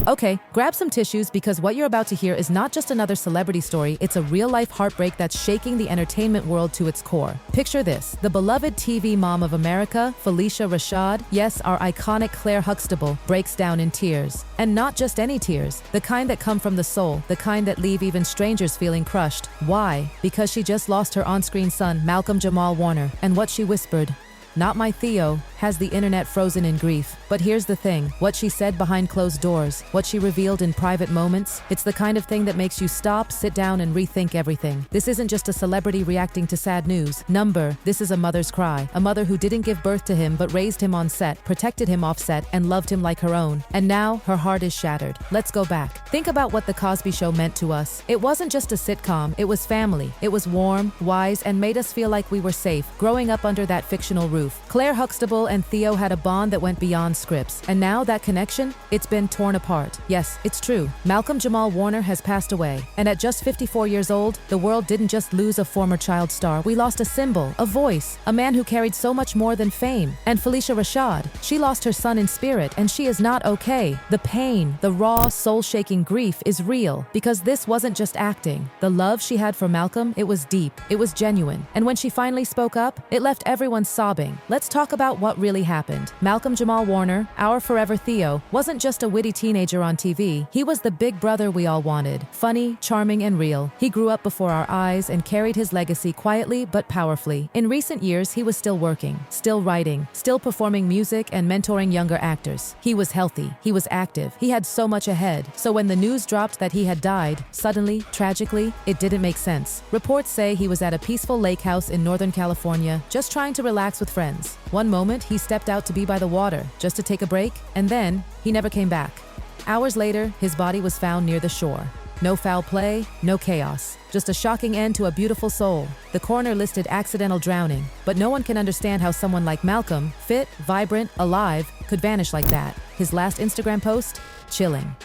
Okay, grab some tissues because what you're about to hear is not just another celebrity story, it's a real-life heartbreak that's shaking the entertainment world to its core. Picture this, the beloved TV mom of America, Phylicia Rashad, yes, our iconic Claire Huxtable, breaks down in tears. And not just any tears, the kind that come from the soul, the kind that leave even strangers feeling crushed. Why? Because she just lost her on-screen son, Malcolm Jamal Warner, and what she whispered, "Not my Theo," has the internet frozen in grief. But here's the thing, what she said behind closed doors, what she revealed in private moments, it's the kind of thing that makes you stop, sit down, and rethink everything. This isn't just a celebrity reacting to sad news. This is a mother's cry. A mother who didn't give birth to him but raised him on set, protected him off set, and loved him like her own. And now, her heart is shattered. Let's go back. Think about what The Cosby Show meant to us. It wasn't just a sitcom, it was family. It was warm, wise, and made us feel like we were safe, growing up under that fictional roof. Claire Huxtable and Theo had a bond that went beyond scripts, and now that connection, it's been torn apart. Yes, it's true. Malcolm Jamal Warner has passed away, and at just 54 years old, the world didn't just lose a former child star. We lost a symbol, a voice, a man who carried so much more than fame. And Phylicia Rashad, she lost her son in spirit, and she is not okay. The pain, the raw, soul-shaking grief is real, because this wasn't just acting. The love she had for Malcolm, it was deep, it was genuine, and when she finally spoke up, it left everyone sobbing. Let's talk about what really happened. Malcolm Jamal Warner, our forever Theo, wasn't just a witty teenager on TV. He was the big brother we all wanted. Funny, charming, and real. He grew up before our eyes and carried his legacy quietly but powerfully. In recent years, he was still working, still writing, still performing music and mentoring younger actors. He was healthy. He was active. He had so much ahead. So when the news dropped that he had died, suddenly, tragically, it didn't make sense. Reports say he was at a peaceful lake house in Northern California, just trying to relax with friends. One moment, he stepped out to be by the water, just to take a break, and then, he never came back. Hours later, his body was found near the shore. No foul play, no chaos. Just a shocking end to a beautiful soul. The coroner listed accidental drowning, but no one can understand how someone like Malcolm, fit, vibrant, alive, could vanish like that. His last Instagram post? Chilling.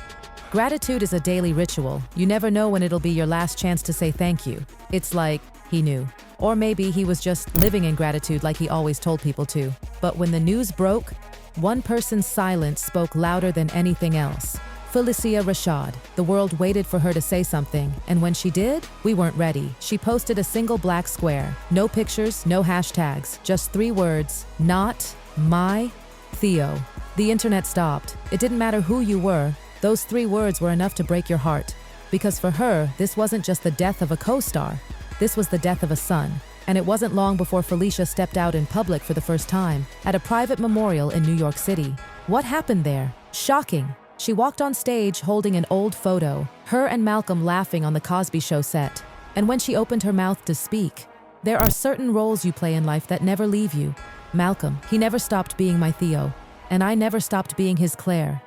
Gratitude is a daily ritual. You never know when it'll be your last chance to say thank you. It's like, he knew. Or maybe he was just living in gratitude like he always told people to. But when the news broke, one person's silence spoke louder than anything else. Phylicia Rashad. The world waited for her to say something, and when she did, we weren't ready. She posted a single black square. No pictures, no hashtags, just 3 words. Not my Theo. The internet stopped. It didn't matter who you were. Those 3 words were enough to break your heart. Because for her, this wasn't just the death of a co-star. This was the death of a son. And it wasn't long before Phylicia stepped out in public for the first time, at a private memorial in New York City. What happened there? Shocking. She walked on stage holding an old photo, her and Malcolm laughing on the Cosby Show set. And when she opened her mouth to speak, there are certain roles you play in life that never leave you. Malcolm, he never stopped being my Theo, and I never stopped being his Claire.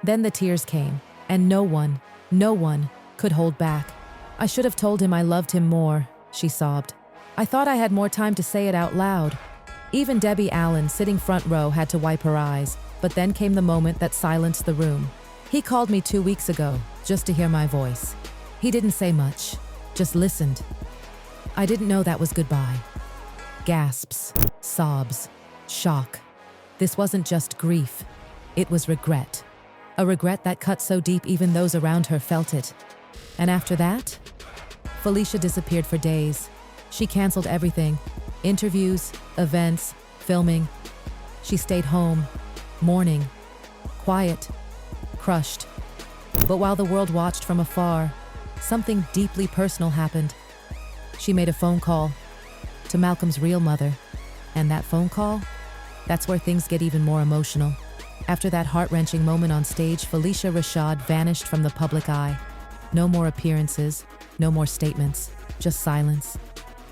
Then the tears came, and no one could hold back. I should have told him I loved him more, she sobbed. I thought I had more time to say it out loud. Even Debbie Allen, sitting front row, had to wipe her eyes, but then came the moment that silenced the room. He called me 2 weeks ago, just to hear my voice. He didn't say much, just listened. I didn't know that was goodbye. Gasps, sobs, shock. This wasn't just grief, it was regret. A regret that cut so deep even those around her felt it. And after that, Phylicia disappeared for days. She canceled everything, interviews, events, filming. She stayed home, mourning, quiet, crushed. But while the world watched from afar, something deeply personal happened. She made a phone call to Malcolm's real mother, and that phone call, that's where things get even more emotional. After that heart-wrenching moment on stage, Phylicia Rashad vanished from the public eye. No more appearances, no more statements, just silence.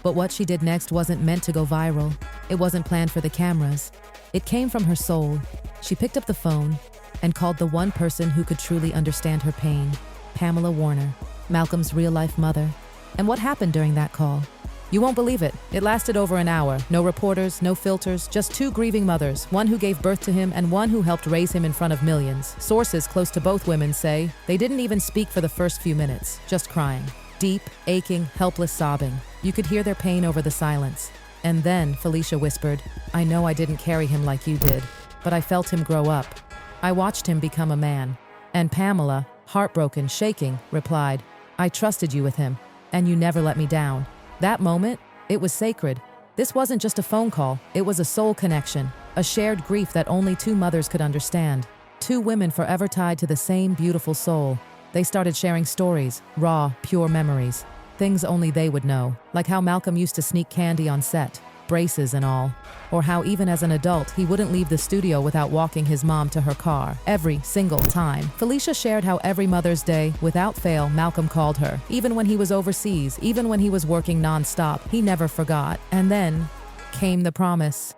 But what she did next wasn't meant to go viral. It wasn't planned for the cameras. It came from her soul. She picked up the phone and called the one person who could truly understand her pain, Pamela Warner, Malcolm's real-life mother. And what happened during that call? You won't believe it. It lasted over an hour. No reporters, no filters, just 2 grieving mothers, one who gave birth to him and one who helped raise him in front of millions. Sources close to both women say they didn't even speak for the first few minutes, just crying. Deep, aching, helpless sobbing. You could hear their pain over the silence. And then Phylicia whispered, "I know I didn't carry him like you did, but I felt him grow up. I watched him become a man. And Pamela, heartbroken, shaking, replied, "I trusted you with him, and you never let me down." That moment, it was sacred. This wasn't just a phone call, it was a soul connection, a shared grief that only two mothers could understand. Two women forever tied to the same beautiful soul. They started sharing stories, raw, pure memories. Things only they would know, like how Malcolm used to sneak candy on set, braces and all. Or how even as an adult, he wouldn't leave the studio without walking his mom to her car, every single time. Phylicia shared how every Mother's Day, without fail, Malcolm called her. Even when he was overseas, even when he was working non-stop, he never forgot. And then came the promise.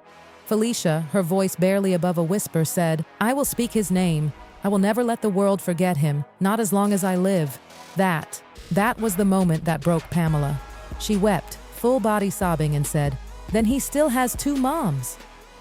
Phylicia, her voice barely above a whisper, said, "I will speak his name. I will never let the world forget him, not as long as I live." That was the moment that broke Pamela. She wept, full body sobbing, and said, "Then he still has two moms."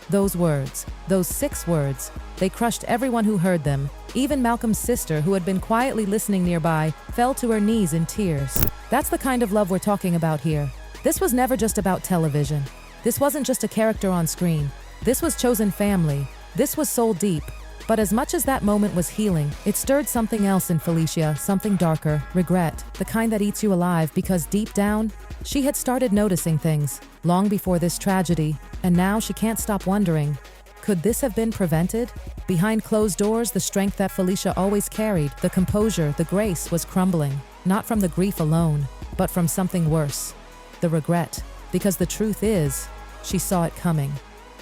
Those words, those 6 words, they crushed everyone who heard them. Even Malcolm's sister, who had been quietly listening nearby, fell to her knees in tears. That's the kind of love we're talking about here. This was never just about television. This wasn't just a character on screen. This was chosen family. This was soul deep. But as much as that moment was healing, it stirred something else in Phylicia, something darker, regret, the kind that eats you alive because deep down, she had started noticing things long before this tragedy, and now she can't stop wondering, could this have been prevented? Behind closed doors, the strength that Phylicia always carried, the composure, the grace, was crumbling, not from the grief alone, but from something worse, the regret. Because the truth is, she saw it coming.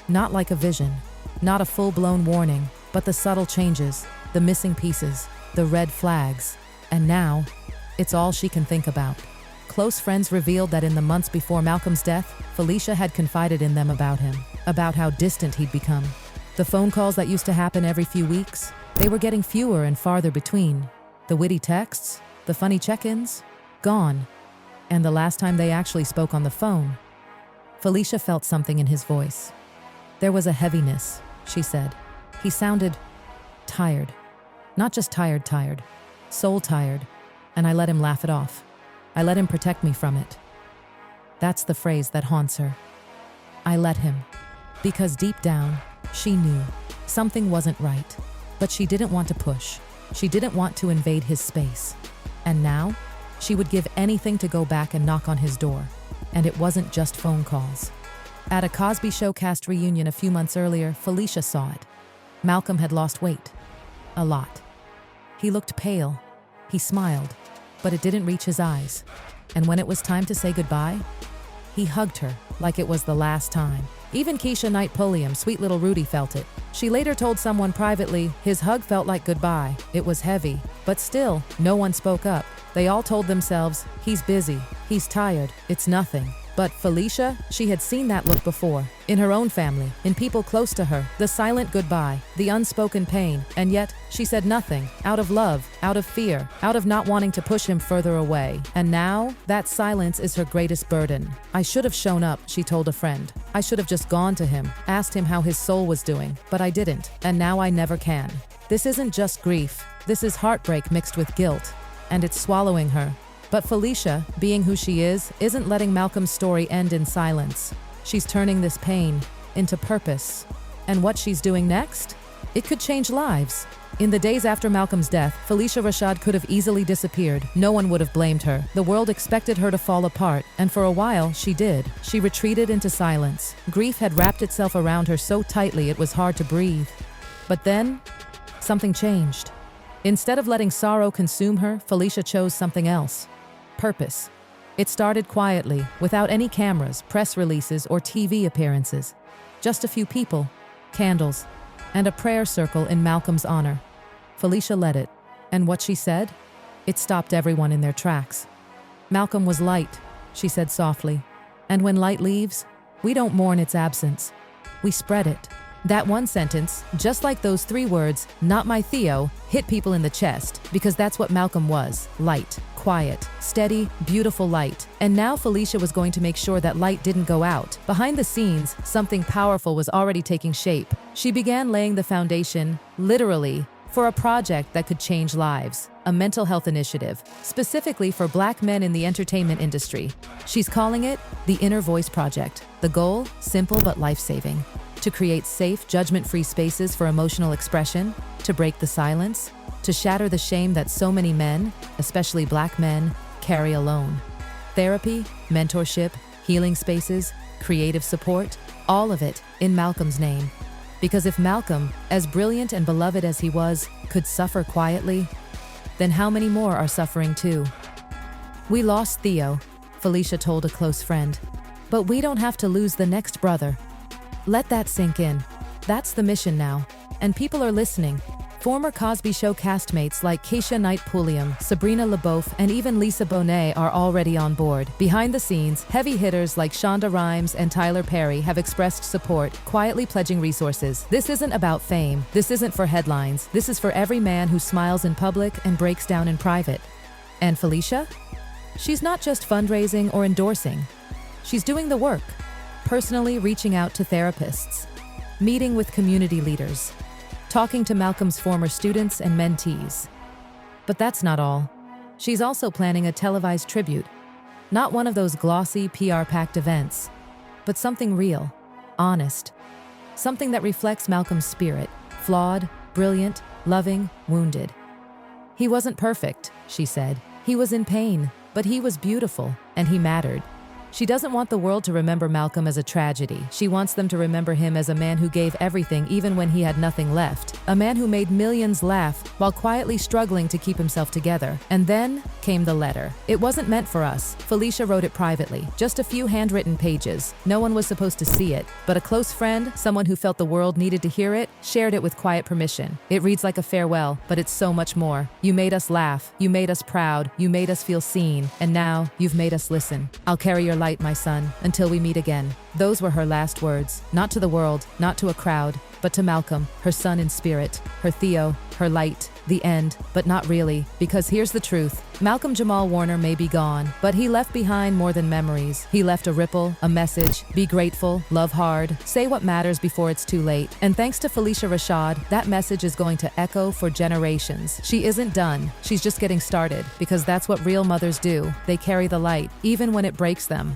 Not like a vision, not a full-blown warning, but the subtle changes, the missing pieces, the red flags. And now, it's all she can think about. Close friends revealed that in the months before Malcolm's death, Phylicia had confided in them about him, about how distant he'd become. The phone calls that used to happen every few weeks, they were getting fewer and farther between. The witty texts, the funny check-ins, gone. And the last time they actually spoke on the phone, Phylicia felt something in his voice. There was a heaviness, she said. He sounded tired. Not just tired, soul tired. And I let him laugh it off. I let him protect me from it. That's the phrase that haunts her. I let him. Because deep down, she knew something wasn't right. But she didn't want to push. She didn't want to invade his space. And now, she would give anything to go back and knock on his door. And it wasn't just phone calls. At a Cosby Show cast reunion a few months earlier, Phylicia saw it. Malcolm had lost weight. A lot. He looked pale. He smiled, but it didn't reach his eyes. And when it was time to say goodbye, he hugged her like it was the last time. Even Keisha Knight Pulliam, sweet little Rudy, felt it. She later told someone privately, his hug felt like goodbye. It was heavy, but still, no one spoke up. They all told themselves, he's busy, he's tired, it's nothing. But Phylicia, she had seen that look before, in her own family, in people close to her, the silent goodbye, the unspoken pain, and yet she said nothing, out of love, out of fear, out of not wanting to push him further away. And now, that silence is her greatest burden. I should have shown up, she told a friend. I should have just gone to him, asked him how his soul was doing, but I didn't, and now I never can. This isn't just grief, this is heartbreak mixed with guilt, and it's swallowing her. But Phylicia, being who she is, isn't letting Malcolm's story end in silence. She's turning this pain into purpose. And what she's doing next? It could change lives. In the days after Malcolm's death, Phylicia Rashad could have easily disappeared. No one would have blamed her. The world expected her to fall apart, and for a while, she did. She retreated into silence. Grief had wrapped itself around her so tightly it was hard to breathe. But then, something changed. Instead of letting sorrow consume her, Phylicia chose something else. Purpose. It started quietly, without any cameras, press releases, or TV appearances. Just a few people, candles, and a prayer circle in Malcolm's honor. Phylicia led it, and what she said? It stopped everyone in their tracks. Malcolm was light, she said softly, and when light leaves, we don't mourn its absence. We spread it. That one sentence, just like those 3 words, "not my Theo," hit people in the chest, because that's what Malcolm was. Light, quiet, steady, beautiful light. And now Phylicia was going to make sure that light didn't go out. Behind the scenes, something powerful was already taking shape. She began laying the foundation, literally, for a project that could change lives. A mental health initiative, specifically for Black men in the entertainment industry. She's calling it the Inner Voice Project. The goal, simple but life-saving. To create safe, judgment-free spaces for emotional expression, to break the silence, to to shatter the shame that so many men, especially Black men, carry alone. Therapy, mentorship, healing spaces, creative support, all of it in Malcolm's name. Because if Malcolm, as brilliant and beloved as he was, could suffer quietly, then how many more are suffering too? "We lost Theo," Phylicia told a close friend. "But we don't have to lose the next brother." Let that sink in. That's the mission now. And people are listening. Former Cosby Show castmates like Keisha Knight-Pulliam, Sabrina LaBeouf, and even Lisa Bonet are already on board. Behind the scenes, heavy hitters like Shonda Rhimes and Tyler Perry have expressed support, quietly pledging resources. This isn't about fame. This isn't for headlines. This is for every man who smiles in public and breaks down in private. And Phylicia? She's not just fundraising or endorsing. She's doing the work, personally reaching out to therapists, meeting with community leaders, talking to Malcolm's former students and mentees. But that's not all. She's also planning a televised tribute. Not one of those glossy, PR-packed events, but something real, honest. Something that reflects Malcolm's spirit, flawed, brilliant, loving, wounded. "He wasn't perfect," she said. "He was in pain, but he was beautiful, and he mattered." She doesn't want the world to remember Malcolm as a tragedy. She wants them to remember him as a man who gave everything even when he had nothing left. A man who made millions laugh while quietly struggling to keep himself together. And then came the letter. It wasn't meant for us. Phylicia wrote it privately. Just a few handwritten pages. No one was supposed to see it. But a close friend, someone who felt the world needed to hear it, shared it with quiet permission. It reads like a farewell, but it's so much more. "You made us laugh. You made us proud. You made us feel seen. And now, you've made us listen. I'll carry your light, my son, until we meet again." Those were her last words, not to the world, not to a crowd, but to Malcolm, her son in spirit, her Theo, her light, the end, but not really, because here's the truth. Malcolm Jamal Warner may be gone, but he left behind more than memories. He left a ripple, a message: be grateful, love hard, say what matters before it's too late. And thanks to Phylicia Rashad, that message is going to echo for generations. She isn't done, she's just getting started, because that's what real mothers do. They carry the light, even when it breaks them.